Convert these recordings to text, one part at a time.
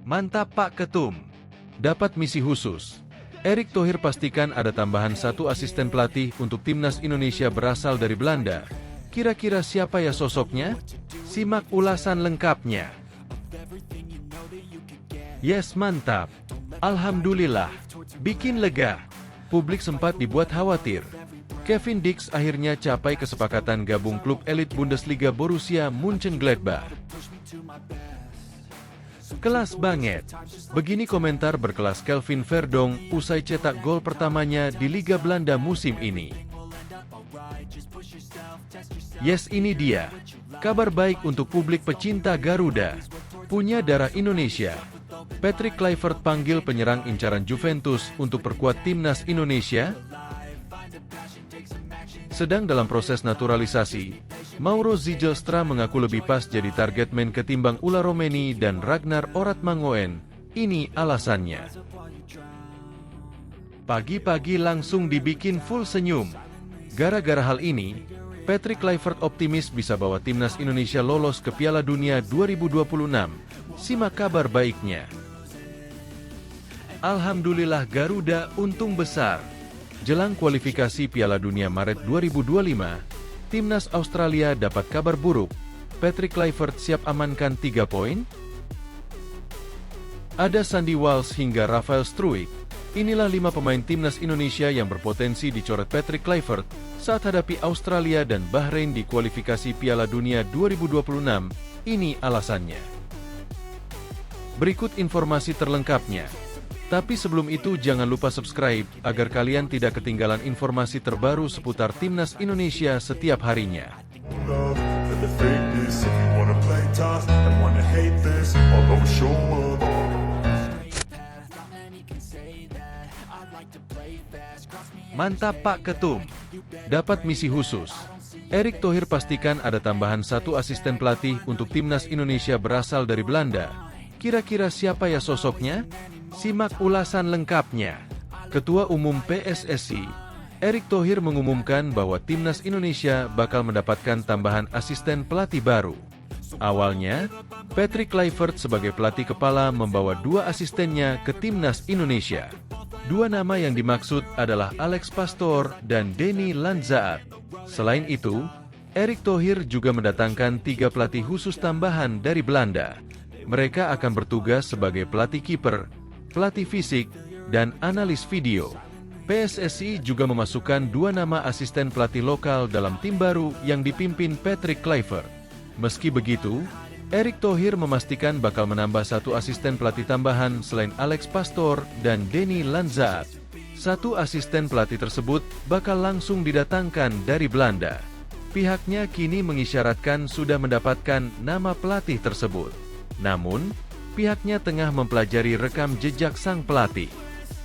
Mantap Pak Ketum. Dapat misi khusus. Erick Thohir pastikan ada tambahan satu asisten pelatih untuk timnas Indonesia berasal dari Belanda. Kira-kira siapa ya sosoknya? Simak ulasan lengkapnya. Yes, mantap. Alhamdulillah. Bikin lega. Publik sempat dibuat khawatir. Kevin Dix akhirnya capai kesepakatan gabung klub elit Bundesliga Borussia Mönchengladbach. Kelas banget. Begini komentar berkelas Kelvin Verdong usai cetak gol pertamanya di Liga Belanda musim ini. Yes, ini dia. Kabar baik untuk publik pecinta Garuda. Punya darah Indonesia. Patrick Kluivert panggil penyerang incaran Juventus untuk perkuat timnas Indonesia. Sedang dalam proses naturalisasi, Mauro Zijlstra mengaku lebih pas jadi target man ketimbang Ulla Romeni dan Ragnar Oratmangoen. Ini alasannya. Pagi-pagi langsung dibikin full senyum. Gara-gara hal ini, Patrick Kluivert optimis bisa bawa timnas Indonesia lolos ke Piala Dunia 2026. Simak kabar baiknya. Alhamdulillah Garuda untung besar. Jelang kualifikasi Piala Dunia Maret 2025, timnas Australia dapat kabar buruk. Patrick Kluivert siap amankan 3 poin? Ada Sandy Walsh hingga Rafael Struijk. Inilah 5 pemain timnas Indonesia yang berpotensi dicoret Patrick Kluivert saat hadapi Australia dan Bahrain di kualifikasi Piala Dunia 2026. Ini alasannya. Berikut informasi terlengkapnya. Tapi sebelum itu jangan lupa subscribe agar kalian tidak ketinggalan informasi terbaru seputar timnas Indonesia setiap harinya. Mantap Pak Ketum. Dapat misi khusus. Erick Thohir pastikan ada tambahan satu asisten pelatih untuk timnas Indonesia berasal dari Belanda. Kira-kira siapa ya sosoknya? Simak ulasan lengkapnya. Ketua Umum PSSI, Erick Thohir mengumumkan bahwa timnas Indonesia bakal mendapatkan tambahan asisten pelatih baru. Awalnya, Patrick Kluivert sebagai pelatih kepala membawa 2 asistennya ke timnas Indonesia. 2 nama yang dimaksud adalah Alex Pastoor dan Denny Lanzaat. Selain itu, Erick Thohir juga mendatangkan 3 pelatih khusus tambahan dari Belanda. Mereka akan bertugas sebagai pelatih kiper, pelatih fisik, dan analis video. PSSI juga memasukkan 2 nama asisten pelatih lokal dalam tim baru yang dipimpin Patrick Kluivert. Meski begitu, Erick Thohir memastikan bakal menambah 1 asisten pelatih tambahan selain Alex Pastoor dan Denny Lanzaat. 1 asisten pelatih tersebut bakal langsung didatangkan dari Belanda. Pihaknya kini mengisyaratkan sudah mendapatkan nama pelatih tersebut. Namun, pihaknya tengah mempelajari rekam jejak sang pelatih.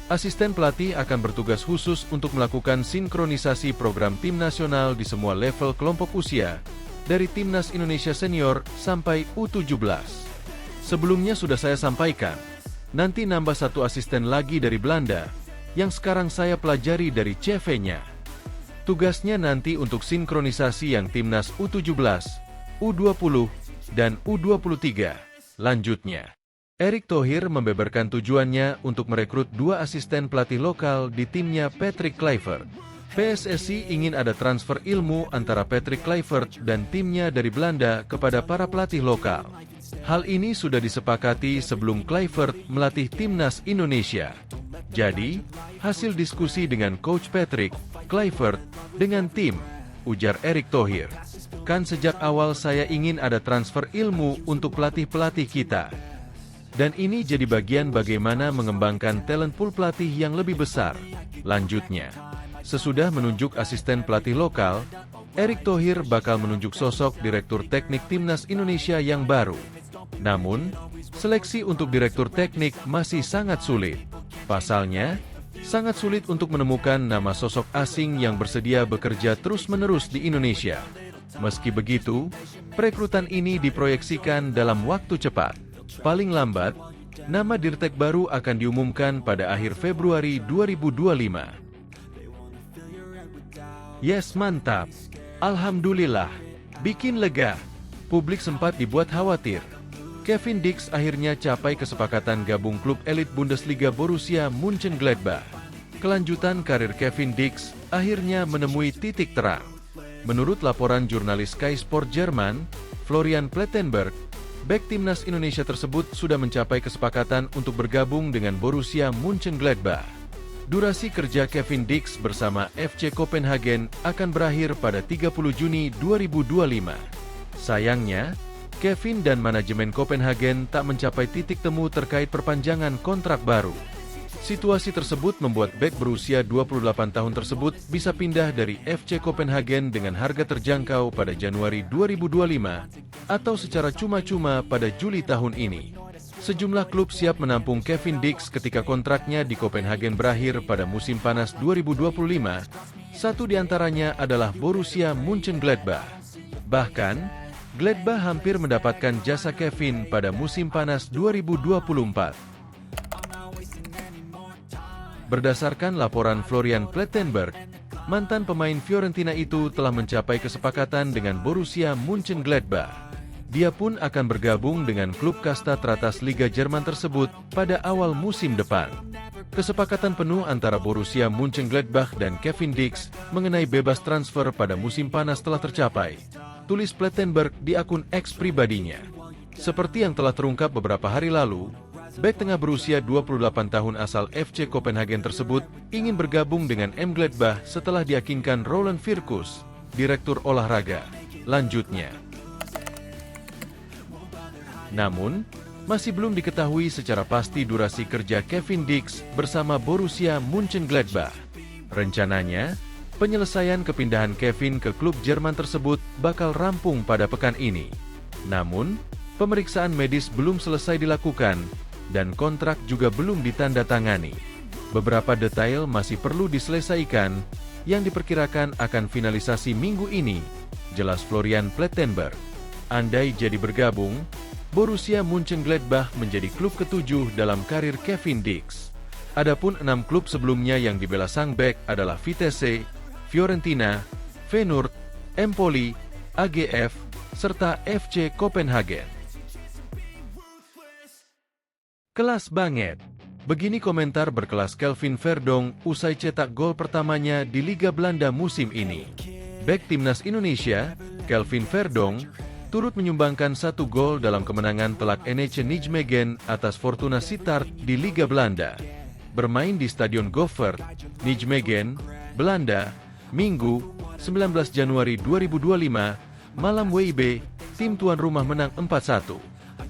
Asisten pelatih akan bertugas khusus untuk melakukan sinkronisasi program tim nasional di semua level kelompok usia, dari timnas Indonesia senior sampai U17. Sebelumnya sudah saya sampaikan, nanti nambah 1 asisten lagi dari Belanda, yang sekarang saya pelajari dari CV-nya. Tugasnya nanti untuk sinkronisasi yang timnas U17, U20, dan U23. Lanjutnya, Erick Thohir membeberkan tujuannya untuk merekrut 2 asisten pelatih lokal di timnya Patrick Kluivert. PSSI ingin ada transfer ilmu antara Patrick Kluivert dan timnya dari Belanda kepada para pelatih lokal. Hal ini sudah disepakati sebelum Kluivert melatih timnas Indonesia. Jadi, hasil diskusi dengan Coach Patrick Kluivert dengan tim, ujar Erick Thohir. Kan sejak awal saya ingin ada transfer ilmu untuk pelatih-pelatih kita. Dan ini jadi bagian bagaimana mengembangkan talent pool pelatih yang lebih besar. Lanjutnya, sesudah menunjuk asisten pelatih lokal, Erick Thohir bakal menunjuk sosok direktur teknik timnas Indonesia yang baru. Namun, seleksi untuk direktur teknik masih sangat sulit. Pasalnya, sangat sulit untuk menemukan nama sosok asing yang bersedia bekerja terus-menerus di Indonesia. Meski begitu, perekrutan ini diproyeksikan dalam waktu cepat. Paling lambat, nama dirtek baru akan diumumkan pada akhir Februari 2025. Yes, mantap. Alhamdulillah. Bikin lega. Publik sempat dibuat khawatir. Kevin Dix akhirnya capai kesepakatan gabung klub elit Bundesliga Borussia Mönchengladbach. Kelanjutan karir Kevin Dix akhirnya menemui titik terang. Menurut laporan jurnalis Sky Sport Jerman, Florian Plettenberg, bek timnas Indonesia tersebut sudah mencapai kesepakatan untuk bergabung dengan Borussia Mönchengladbach. Durasi kerja Kevin Dix bersama FC Copenhagen akan berakhir pada 30 Juni 2025. Sayangnya, Kevin dan manajemen Copenhagen tak mencapai titik temu terkait perpanjangan kontrak baru. Situasi tersebut membuat bek berusia 28 tahun tersebut bisa pindah dari FC Copenhagen dengan harga terjangkau pada Januari 2025 atau secara cuma-cuma pada Juli tahun ini. Sejumlah klub siap menampung Kevin Dix ketika kontraknya di Copenhagen berakhir pada musim panas 2025. Satu di antaranya adalah Borussia Mönchengladbach. Bahkan, Gladbach hampir mendapatkan jasa Kevin pada musim panas 2024. Berdasarkan laporan Florian Plettenberg, mantan pemain Fiorentina itu telah mencapai kesepakatan dengan Borussia Mönchengladbach. Dia pun akan bergabung dengan klub kasta teratas Liga Jerman tersebut pada awal musim depan. Kesepakatan penuh antara Borussia Mönchengladbach dan Kevin Dix mengenai bebas transfer pada musim panas telah tercapai, tulis Plettenberg di akun X pribadinya. Seperti yang telah terungkap beberapa hari lalu, bek tengah berusia 28 tahun asal FC Copenhagen tersebut ingin bergabung dengan M Gladbach setelah diyakinkan Roland Virkus, direktur olahraga. Lanjutnya. Namun, masih belum diketahui secara pasti durasi kerja Kevin Dix bersama Borussia Mönchengladbach. Rencananya, penyelesaian kepindahan Kevin ke klub Jerman tersebut bakal rampung pada pekan ini. Namun, pemeriksaan medis belum selesai dilakukan dan kontrak juga belum ditandatangani. Beberapa detail masih perlu diselesaikan yang diperkirakan akan finalisasi minggu ini, jelas Florian Plettenberg. Andai jadi bergabung, Borussia Mönchengladbach menjadi klub ketujuh dalam karir Kevin Dix. Adapun 6 klub sebelumnya yang dibela sang bek adalah Vitesse, Fiorentina, Feyenoord, Empoli, AGF, serta FC Copenhagen. Kelas banget. Begini komentar berkelas Kelvin Verdonk usai cetak gol pertamanya di Liga Belanda musim ini. Bek timnas Indonesia, Kelvin Verdonk, turut menyumbangkan 1 gol dalam kemenangan telak NEC Nijmegen atas Fortuna Sittard di Liga Belanda. Bermain di Stadion Goffert, Nijmegen, Belanda, Minggu, 19 Januari 2025, malam WIB, tim tuan rumah menang 4-1.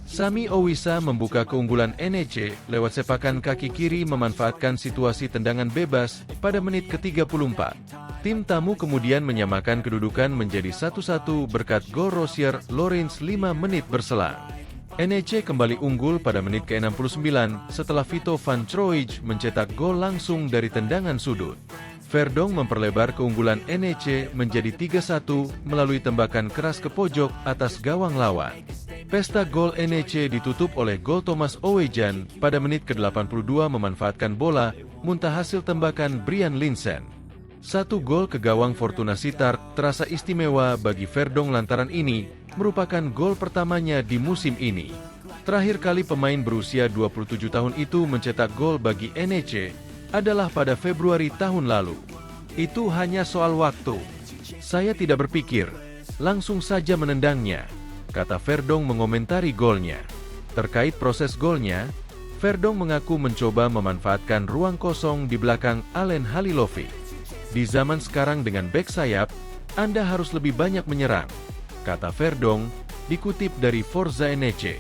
Sami Owiza membuka keunggulan NEC lewat sepakan kaki kiri memanfaatkan situasi tendangan bebas pada menit ke-34. Tim tamu kemudian menyamakan kedudukan menjadi 1-1 berkat gol Rosier Lorenz 5 menit berselang. NEC kembali unggul pada menit ke-69 setelah Vito van Troij mencetak gol langsung dari tendangan sudut. Verdonk memperlebar keunggulan NEC menjadi 3-1 melalui tembakan keras ke pojok atas gawang lawan. Pesta gol NEC ditutup oleh gol Thomas Owejan pada menit ke-82 memanfaatkan bola muntah hasil tembakan Brian Linsen. 1 gol ke gawang Fortuna Sittard terasa istimewa bagi Verdonk lantaran ini merupakan gol pertamanya di musim ini. Terakhir kali pemain berusia 27 tahun itu mencetak gol bagi NEC adalah pada Februari tahun lalu. Itu hanya soal waktu. Saya tidak berpikir, langsung saja menendangnya, kata Verdonk mengomentari golnya. Terkait proses golnya, Verdonk mengaku mencoba memanfaatkan ruang kosong di belakang Alen Halilovic. Di zaman sekarang dengan bek sayap, Anda harus lebih banyak menyerang, kata Verdonk, dikutip dari Forza NEC.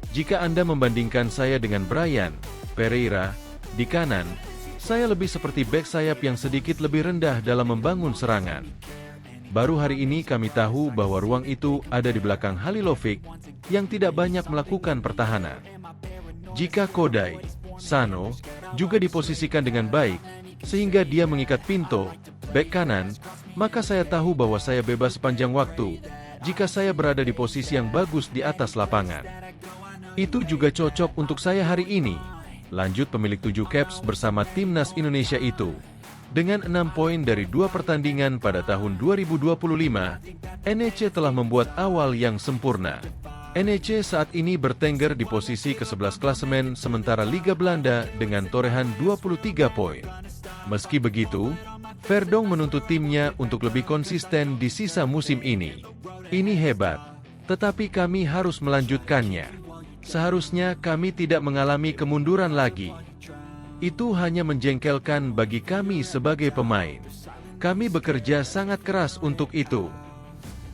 Jika Anda membandingkan saya dengan Brian Pereira di kanan, saya lebih seperti bek sayap yang sedikit lebih rendah dalam membangun serangan. Baru hari ini kami tahu bahwa ruang itu ada di belakang Halilovic yang tidak banyak melakukan pertahanan. Jika Kodai, Sano, juga diposisikan dengan baik, sehingga dia mengikat Pinto, bek kanan, maka saya tahu bahwa saya bebas sepanjang waktu, jika saya berada di posisi yang bagus di atas lapangan. Itu juga cocok untuk saya hari ini, lanjut pemilik 7 caps bersama timnas Indonesia itu. Dengan 6 poin dari 2 pertandingan pada tahun 2025, NEC telah membuat awal yang sempurna. NEC saat ini bertengger di posisi ke-11 klasemen sementara Liga Belanda dengan torehan 23 poin. Meski begitu, Verdong menuntut timnya untuk lebih konsisten di sisa musim ini. Ini hebat, tetapi kami harus melanjutkannya. Seharusnya kami tidak mengalami kemunduran lagi. Itu hanya menjengkelkan bagi kami sebagai pemain. Kami bekerja sangat keras untuk itu.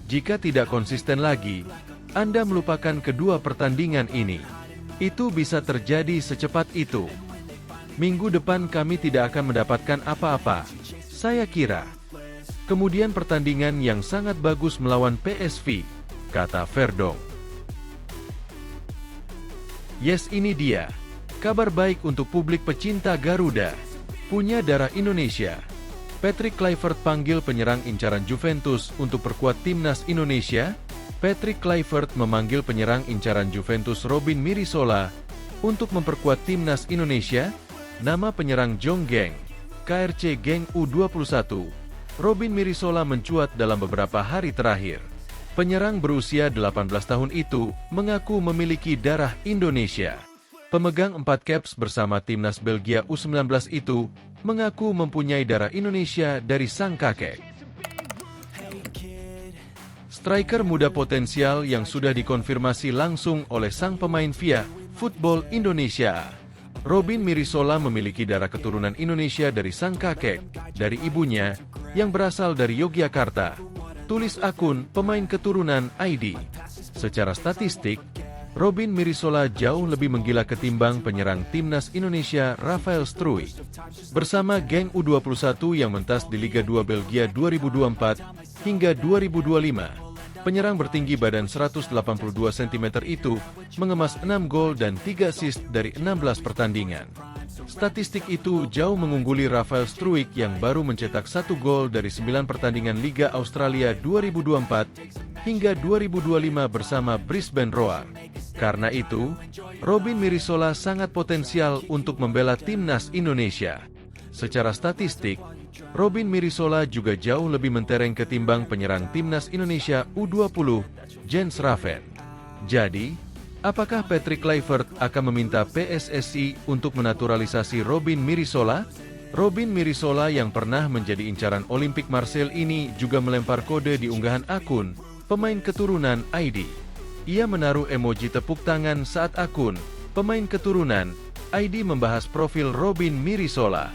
Jika tidak konsisten lagi, Anda melupakan kedua pertandingan ini. Itu bisa terjadi secepat itu. Minggu depan kami tidak akan mendapatkan apa-apa, saya kira. Kemudian pertandingan yang sangat bagus melawan PSV, kata Verdong. Yes, ini dia. Kabar baik untuk publik pecinta Garuda. Punya darah Indonesia. Patrick Kluivert panggil penyerang incaran Juventus untuk perkuat timnas Indonesia. Patrick Kluivert memanggil penyerang incaran Juventus Robin Mirisola untuk memperkuat timnas Indonesia. Nama penyerang Jonggeng, KRC Genk U21, Robin Mirisola mencuat dalam beberapa hari terakhir. Penyerang berusia 18 tahun itu mengaku memiliki darah Indonesia. Pemegang 4 caps bersama timnas Belgia U19 itu mengaku mempunyai darah Indonesia dari sang kakek. Striker muda potensial yang sudah dikonfirmasi langsung oleh sang pemain via Football Indonesia. Robin Mirisola memiliki darah keturunan Indonesia dari sang kakek, dari ibunya, yang berasal dari Yogyakarta. Tulis akun pemain keturunan ID. Secara statistik, Robin Mirisola jauh lebih menggila ketimbang penyerang timnas Indonesia Rafael Struijk. Bersama geng U21 yang mentas di Liga 2 Belgia 2024 hingga 2025, penyerang bertinggi badan 182 cm itu mengemas 6 gol dan 3 assist dari 16 pertandingan. Statistik itu jauh mengungguli Rafael Struijk yang baru mencetak 1 gol dari 9 pertandingan Liga Australia 2024 hingga 2025 bersama Brisbane Roar. Karena itu, Robin Mirisola sangat potensial untuk membela timnas Indonesia. Secara statistik, Robin Mirisola juga jauh lebih mentereng ketimbang penyerang timnas Indonesia U20, Jens Raven. Jadi, apakah Patrick Kluivert akan meminta PSSI untuk menaturalisasi Robin Mirisola? Robin Mirisola yang pernah menjadi incaran Olimpik Marseille ini juga melempar kode di unggahan akun pemain keturunan ID. Ia menaruh emoji tepuk tangan saat akun pemain keturunan ID membahas profil Robin Mirisola.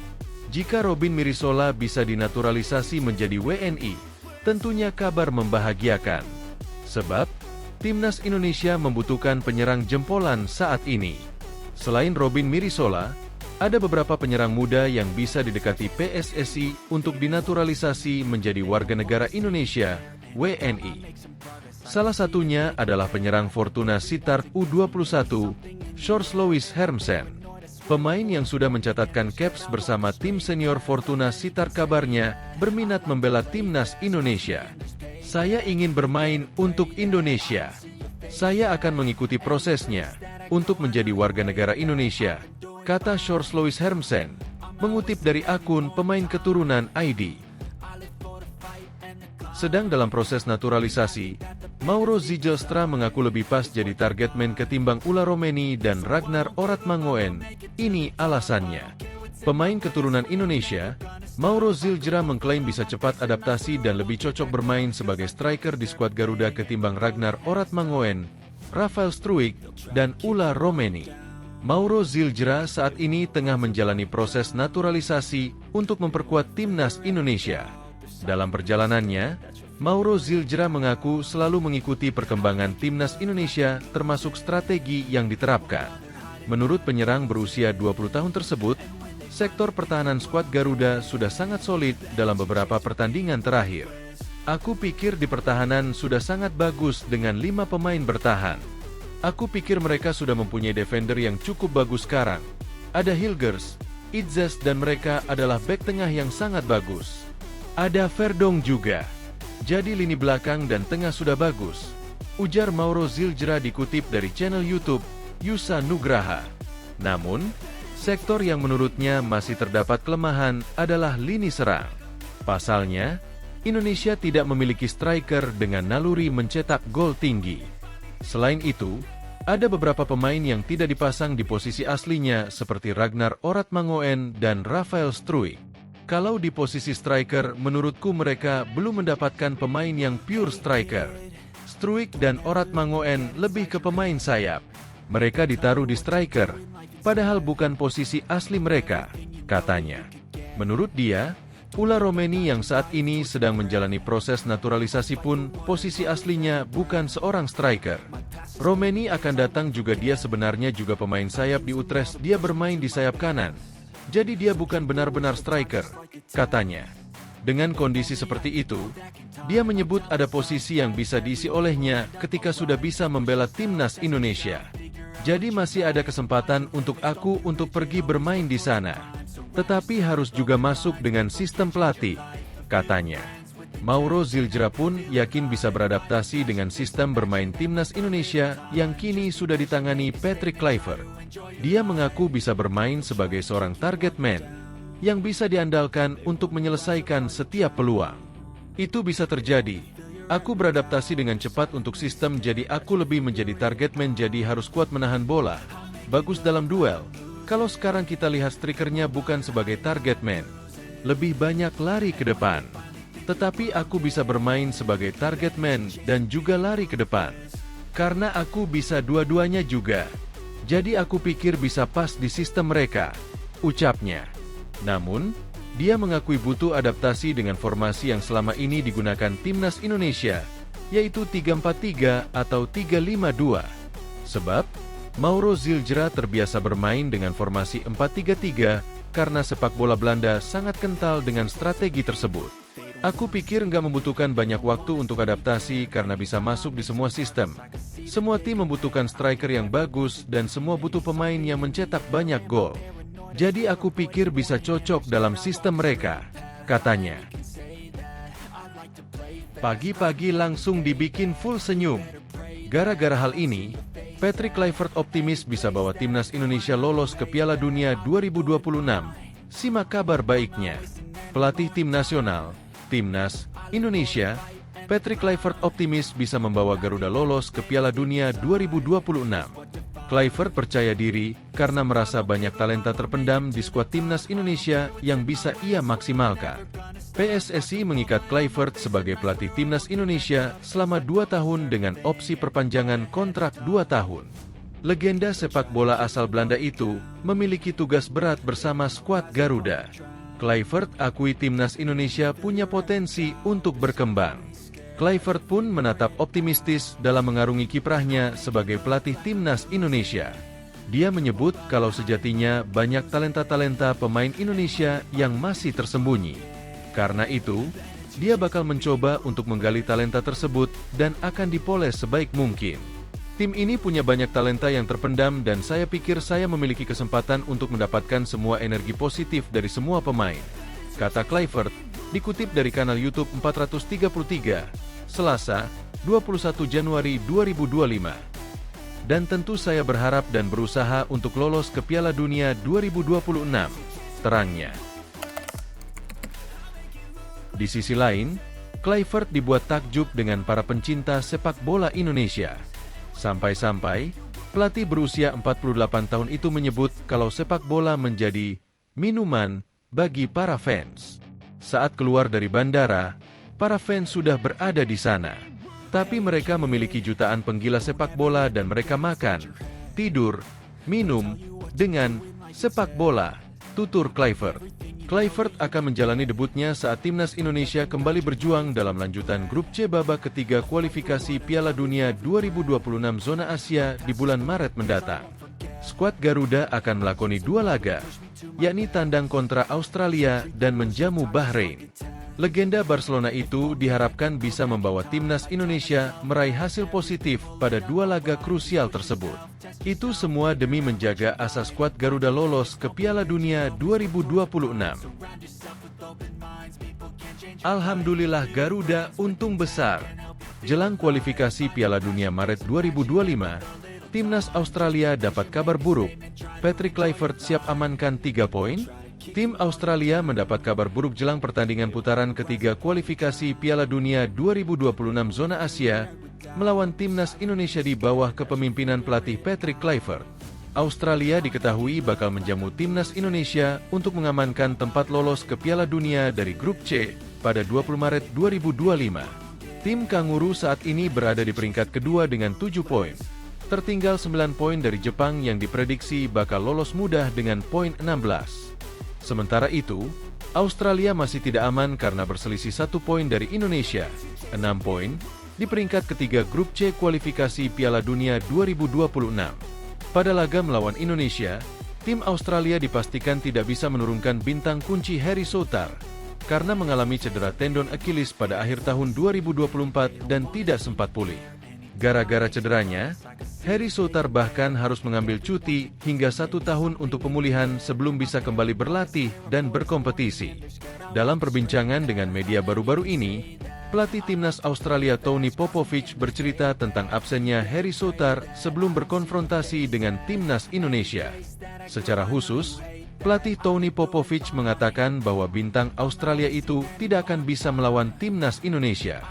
Jika Robin Mirisola bisa dinaturalisasi menjadi WNI, tentunya kabar membahagiakan. Sebab, timnas Indonesia membutuhkan penyerang jempolan saat ini. Selain Robin Mirisola, ada beberapa penyerang muda yang bisa didekati PSSI untuk dinaturalisasi menjadi warga negara Indonesia, WNI. Salah satunya adalah penyerang Fortuna Sittard U21, Sjors Louis Hermsen. Pemain yang sudah mencatatkan caps bersama tim senior Fortuna Sittard kabarnya berminat membela timnas Indonesia. Saya ingin bermain untuk Indonesia. Saya akan mengikuti prosesnya untuk menjadi warga negara Indonesia, kata Sjors Louis Hermsen, mengutip dari akun pemain keturunan ID. Sedang dalam proses naturalisasi, Mauro Zijlstra mengaku lebih pas jadi target man ketimbang Ola Romeni dan Ragnar Oratmangoen. Ini alasannya. Pemain keturunan Indonesia, Mauro Zijlstra mengklaim bisa cepat adaptasi dan lebih cocok bermain sebagai striker di skuad Garuda ketimbang Ragnar Oratmangoen, Rafael Struijk, dan Ola Romeni. Mauro Zijlstra saat ini tengah menjalani proses naturalisasi untuk memperkuat timnas Indonesia. Dalam perjalanannya, Mauro Zijlstra mengaku selalu mengikuti perkembangan timnas Indonesia termasuk strategi yang diterapkan. Menurut penyerang berusia 20 tahun tersebut, sektor pertahanan skuad Garuda sudah sangat solid dalam beberapa pertandingan terakhir. Aku pikir di pertahanan sudah sangat bagus dengan 5 pemain bertahan. Aku pikir mereka sudah mempunyai defender yang cukup bagus sekarang. Ada Hilgers, Itzes dan mereka adalah bek tengah yang sangat bagus. Ada Verdong juga. Jadi lini belakang dan tengah sudah bagus, ujar Mauro Zijlstra dikutip dari channel YouTube Yusa Nugraha. Namun, sektor yang menurutnya masih terdapat kelemahan adalah lini serang. Pasalnya, Indonesia tidak memiliki striker dengan naluri mencetak gol tinggi. Selain itu, ada beberapa pemain yang tidak dipasang di posisi aslinya seperti Ragnar Oratmangoen dan Rafael Struijk. Kalau di posisi striker, menurutku mereka belum mendapatkan pemain yang pure striker. Struijk dan Oratmangoen lebih ke pemain sayap. Mereka ditaruh di striker, padahal bukan posisi asli mereka, katanya. Menurut dia, Ula Romeni yang saat ini sedang menjalani proses naturalisasi pun posisi aslinya bukan seorang striker. Romeni akan datang juga, dia sebenarnya juga pemain sayap di Utrecht, dia bermain di sayap kanan. Jadi dia bukan benar-benar striker, katanya. Dengan kondisi seperti itu, dia menyebut ada posisi yang bisa diisi olehnya ketika sudah bisa membela timnas Indonesia. Jadi masih ada kesempatan untuk aku untuk pergi bermain di sana. Tetapi harus juga masuk dengan sistem pelatih, katanya. Mauro Zildjian pun yakin bisa beradaptasi dengan sistem bermain timnas Indonesia yang kini sudah ditangani Patrick Kluivert. Dia mengaku bisa bermain sebagai seorang target man yang bisa diandalkan untuk menyelesaikan setiap peluang. Itu bisa terjadi. Aku beradaptasi dengan cepat untuk sistem, jadi aku lebih menjadi target man, jadi harus kuat menahan bola, bagus dalam duel. Kalau sekarang kita lihat strikernya bukan sebagai target man, lebih banyak lari ke depan. Tetapi aku bisa bermain sebagai target man dan juga lari ke depan. Karena aku bisa dua-duanya juga. Jadi aku pikir bisa pas di sistem mereka, ucapnya. Namun, dia mengakui butuh adaptasi dengan formasi yang selama ini digunakan timnas Indonesia, yaitu 3-4-3 atau 3-5-2. Sebab, Mauro Zildjian terbiasa bermain dengan formasi 4-3-3 karena sepak bola Belanda sangat kental dengan strategi tersebut. Aku pikir nggak membutuhkan banyak waktu untuk adaptasi karena bisa masuk di semua sistem. Semua tim membutuhkan striker yang bagus dan semua butuh pemain yang mencetak banyak gol. Jadi aku pikir bisa cocok dalam sistem mereka, katanya. Pagi-pagi langsung dibikin full senyum. Gara-gara hal ini, Patrick Kluivert optimis bisa bawa timnas Indonesia lolos ke Piala Dunia 2026. Simak kabar baiknya. Pelatih tim nasional, Timnas Indonesia, Patrick Kluivert optimis bisa membawa Garuda lolos ke Piala Dunia 2026. Kluivert percaya diri karena merasa banyak talenta terpendam di skuad timnas Indonesia yang bisa ia maksimalkan. PSSI mengikat Kluivert sebagai pelatih timnas Indonesia selama 2 tahun dengan opsi perpanjangan kontrak 2 tahun. Legenda sepak bola asal Belanda itu memiliki tugas berat bersama skuad Garuda. Kluivert akui timnas Indonesia punya potensi untuk berkembang. Kluivert pun menatap optimistis dalam mengarungi kiprahnya sebagai pelatih timnas Indonesia. Dia menyebut kalau sejatinya banyak talenta-talenta pemain Indonesia yang masih tersembunyi. Karena itu, dia bakal mencoba untuk menggali talenta tersebut dan akan dipoles sebaik mungkin. Tim ini punya banyak talenta yang terpendam dan saya pikir saya memiliki kesempatan untuk mendapatkan semua energi positif dari semua pemain, kata Kluivert, dikutip dari kanal YouTube 433, Selasa, 21 Januari 2025. Dan tentu saya berharap dan berusaha untuk lolos ke Piala Dunia 2026, terangnya. Di sisi lain, Kluivert dibuat takjub dengan para pencinta sepak bola Indonesia. Sampai-sampai, pelatih berusia 48 tahun itu menyebut kalau sepak bola menjadi minuman bagi para fans. Saat keluar dari bandara, para fans sudah berada di sana. Tapi mereka memiliki jutaan penggila sepak bola dan mereka makan, tidur, minum dengan sepak bola, tutur Kluivert. Kluivert akan menjalani debutnya saat timnas Indonesia kembali berjuang dalam lanjutan grup C babak ketiga kualifikasi Piala Dunia 2026 zona Asia di bulan Maret mendatang. Skuad Garuda akan melakoni 2 laga, yakni tandang kontra Australia dan menjamu Bahrain. Legenda Barcelona itu diharapkan bisa membawa timnas Indonesia meraih hasil positif pada 2 laga krusial tersebut. Itu semua demi menjaga asa skuad Garuda lolos ke Piala Dunia 2026. Alhamdulillah Garuda untung besar. Jelang kualifikasi Piala Dunia Maret 2025, timnas Australia dapat kabar buruk. Patrick Kluivert siap amankan 3 poin? Tim Australia mendapat kabar buruk jelang pertandingan putaran ketiga kualifikasi Piala Dunia 2026 zona Asia melawan timnas Indonesia di bawah kepemimpinan pelatih Patrick Kluivert. Australia diketahui bakal menjamu timnas Indonesia untuk mengamankan tempat lolos ke Piala Dunia dari Grup C pada 20 Maret 2025. Tim Kanguru saat ini berada di peringkat kedua dengan 7 poin. Tertinggal 9 poin dari Jepang yang diprediksi bakal lolos mudah dengan poin 16. Sementara itu, Australia masih tidak aman karena berselisih 1 poin dari Indonesia, 6 poin, di peringkat ketiga Grup C kualifikasi Piala Dunia 2026. Pada laga melawan Indonesia, tim Australia dipastikan tidak bisa menurunkan bintang kunci Harry Souttar, karena mengalami cedera tendon Achilles pada akhir tahun 2024 dan tidak sempat pulih. Gara-gara cederanya, Harry Souttar bahkan harus mengambil cuti hingga 1 tahun untuk pemulihan sebelum bisa kembali berlatih dan berkompetisi. Dalam perbincangan dengan media baru-baru ini, pelatih timnas Australia Tony Popovic bercerita tentang absennya Harry Souttar sebelum berkonfrontasi dengan timnas Indonesia. Secara khusus, pelatih Tony Popovic mengatakan bahwa bintang Australia itu tidak akan bisa melawan timnas Indonesia.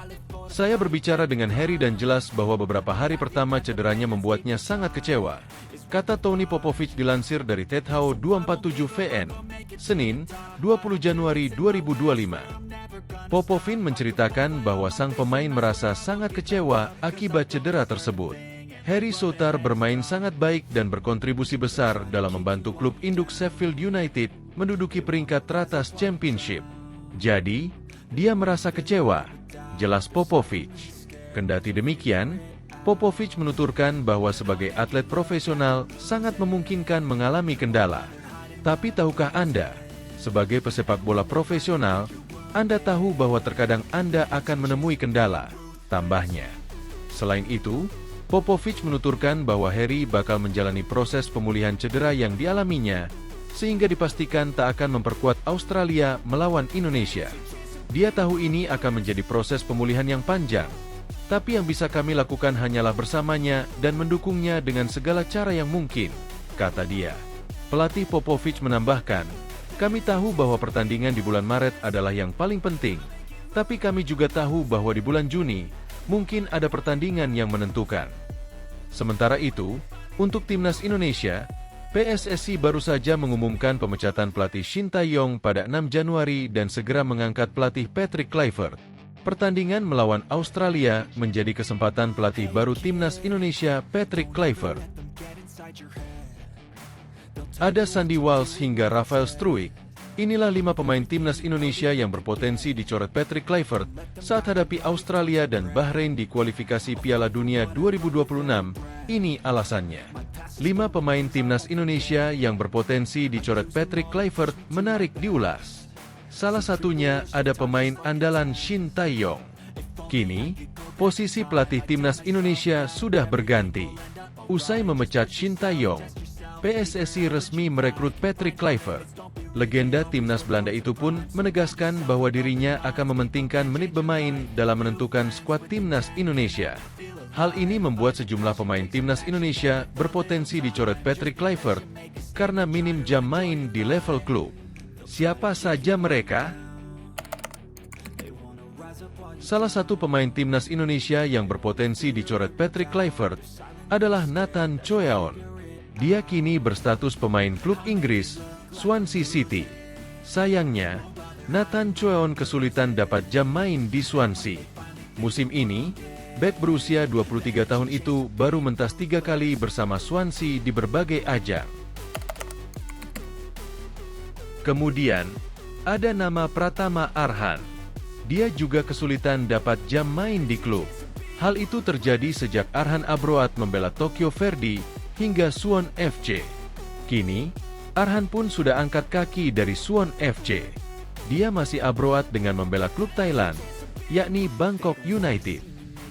Saya berbicara dengan Harry dan jelas bahwa beberapa hari pertama cederanya membuatnya sangat kecewa, kata Tony Popovic dilansir dari Tethao 247 VN, Senin, 20 Januari 2025. Popovic menceritakan bahwa sang pemain merasa sangat kecewa akibat cedera tersebut. Harry Souttar bermain sangat baik dan berkontribusi besar dalam membantu klub induk Sheffield United menduduki peringkat teratas Championship. Jadi, dia merasa kecewa, jelas Popovic. Kendati demikian, Popovic menuturkan bahwa sebagai atlet profesional sangat memungkinkan mengalami kendala. Tapi tahukah Anda, sebagai pesepak bola profesional, Anda tahu bahwa terkadang Anda akan menemui kendala, tambahnya. Selain itu, Popovic menuturkan bahwa Harry bakal menjalani proses pemulihan cedera yang dialaminya, sehingga dipastikan tak akan memperkuat Australia melawan Indonesia. Dia tahu ini akan menjadi proses pemulihan yang panjang, tapi yang bisa kami lakukan hanyalah bersamanya dan mendukungnya dengan segala cara yang mungkin, kata dia. Pelatih Popovic menambahkan, kami tahu bahwa pertandingan di bulan Maret adalah yang paling penting, tapi kami juga tahu bahwa di bulan Juni, mungkin ada pertandingan yang menentukan. Sementara itu, untuk timnas Indonesia, PSSI baru saja mengumumkan pemecatan pelatih Shin Tae-yong pada 6 Januari dan segera mengangkat pelatih Patrick Kluivert. Pertandingan melawan Australia menjadi kesempatan pelatih baru timnas Indonesia Patrick Kluivert. Ada Sandy Walsh hingga Rafael Struijk. Inilah 5 pemain timnas Indonesia yang berpotensi dicoret Patrick Kluivert saat hadapi Australia dan Bahrain di kualifikasi Piala Dunia 2026. Ini alasannya. 5 pemain timnas Indonesia yang berpotensi dicoret Patrick Kluivert menarik diulas. Salah satunya ada pemain andalan Shin Tae-yong. Kini, posisi pelatih timnas Indonesia sudah berganti. Usai memecat Shin Tae-yong, PSSI resmi merekrut Patrick Kluivert. Legenda timnas Belanda itu pun menegaskan bahwa dirinya akan mementingkan menit bermain dalam menentukan skuad timnas Indonesia. Hal ini membuat sejumlah pemain timnas Indonesia berpotensi dicoret Patrick Kluivert karena minim jam main di level klub. Siapa saja mereka? Salah satu pemain timnas Indonesia yang berpotensi dicoret Patrick Kluivert adalah Nathan Choeaon. Dia kini berstatus pemain klub Inggris, Swansea City. Sayangnya, Nathan Choeaon kesulitan dapat jam main di Swansea. Musim ini, bek berusia 23 tahun itu baru mentas 3 kali bersama Swansea di berbagai ajang. Kemudian, ada nama Pratama Arhan. Dia juga kesulitan dapat jam main di klub. Hal itu terjadi sejak Arhan Abroat membela Tokyo Verdy hingga Suwon FC. Kini, Arhan pun sudah angkat kaki dari Suwon FC. Dia masih abroad dengan membela klub Thailand, yakni Bangkok United.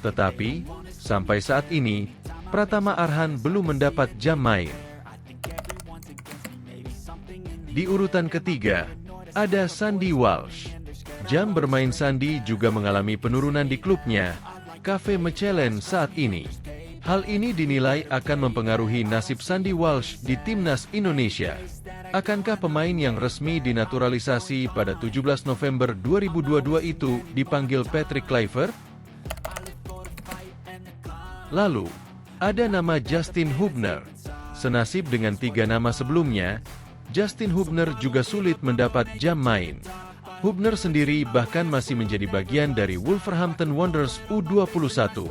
Tetapi, sampai saat ini, Pratama Arhan belum mendapat jam main. Di urutan ketiga, ada Sandy Walsh. Jam bermain Sandy juga mengalami penurunan di klubnya, KV Mechelen saat ini. Hal ini dinilai akan mempengaruhi nasib Sandy Walsh di timnas Indonesia. Akankah pemain yang resmi dinaturalisasi pada 17 November 2022 itu dipanggil Patrick Kluivert? Lalu, ada nama Justin Hubner. Senasib dengan 3 nama sebelumnya, Justin Hubner juga sulit mendapat jam main. Hubner sendiri bahkan masih menjadi bagian dari Wolverhampton Wanderers U21.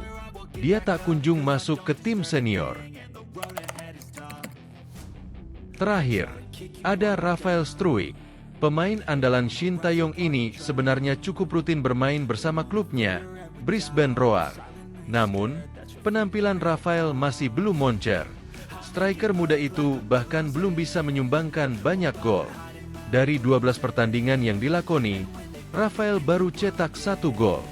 Dia tak kunjung masuk ke tim senior. Terakhir, ada Rafael Struijk. Pemain andalan Shin Taeyong ini sebenarnya cukup rutin bermain bersama klubnya, Brisbane Roar. Namun, penampilan Rafael masih belum moncer. Striker muda itu bahkan belum bisa menyumbangkan banyak gol. Dari 12 pertandingan yang dilakoni, Rafael baru cetak 1 gol.